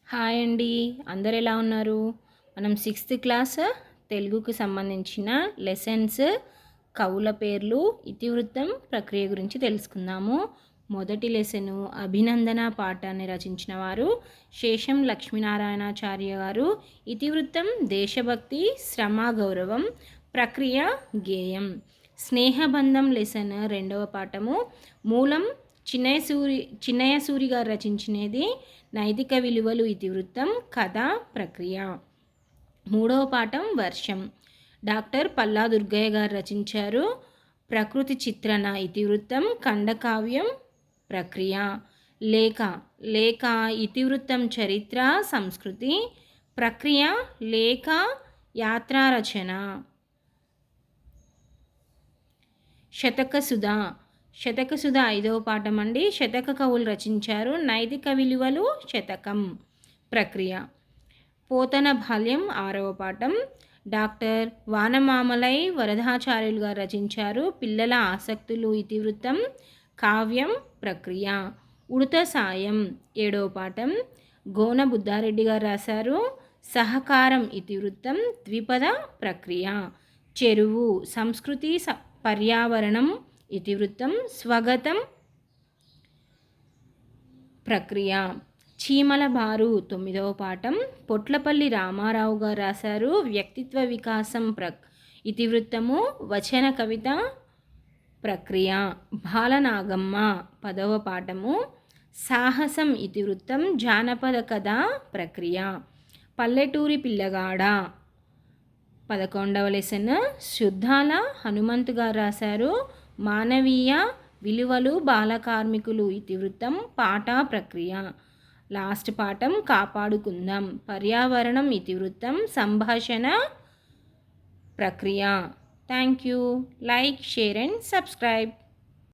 Hi అండి. అందరు ఎలా ఉన్నారు? మనం సిక్స్త్ క్లాస్ తెలుగుకు సంబంధించిన లెసన్స్ కవుల పేర్లు, ఇతివృత్తం, ప్రక్రియ గురించి తెలుసుకుందాము. మొదటి లెసను అభినందన పాఠాన్ని రచించిన వారు శేషం లక్ష్మీనారాయణాచార్య గారు. ఇతివృత్తం దేశభక్తి, శ్రమ, గౌరవం, ప్రక్రియ గేయం. స్నేహబంధం లెసన్ రెండవ పాఠము మూలం చిన్నయ్య సూరి గారు రచించినది నైతిక విలువలు ఇతివృత్తం, కథ, ప్రక్రియ. మూడవ పాఠం వర్షం డాక్టర్ పల్లా దుర్గయ్య గారు రచించారు. ప్రకృతి చిత్రణ ఇతివృత్తం, ఖండకావ్యం, ప్రక్రియ. లేఖ లేఖ ఇతివృత్తం చరిత్ర, సంస్కృతి, ప్రక్రియ లేఖ, యాత్రారచన. శతకసుధ ఐదవ పాఠం అండి. శతక కవులు రచించారు. నైతిక విలువలు శతకం, ప్రక్రియ. పోతన బాల్యం ఆరవ పాఠం. డాక్టర్ వానమామలై వరదాచార్యులు గారు రచించారు. పిల్లల ఆసక్తులు ఇతివృత్తం, కావ్యం, ప్రక్రియ. ఉడత సాయం ఏడవ పాఠం. గోన బుద్ధారెడ్డి గారు రాశారు. సహకారం ఇతివృత్తం, ద్విపద, ప్రక్రియ. చెరువు సంస్కృతి పర్యావరణం ఇతివృత్తం, స్వగతం, ప్రక్రియ. చీమల బారు తొమ్మిదవ పాఠం. పొట్లపల్లి రామారావు గారు రాశారు. వ్యక్తిత్వ వికాసం ఇతివృత్తము, వచన కవిత, ప్రక్రియ. బాలనాగమ్మ పదవ పాఠము. సాహసం ఇతివృత్తం, జానపద కథ, ప్రక్రియ. పల్లెటూరి పిల్లగాడ 11వ లెసన్. శుద్ధాల హనుమంతు గారు రాశారు. మానవీయ విలువలు, బాలకార్మికులు ఇతివృత్తం, పాట, ప్రక్రియ. లాస్ట్ పాఠం కాపాడుకుందాం పర్యావరణం ఇతివృత్తం, సంభాషణ, ప్రక్రియ. Thank you. Like, share and subscribe.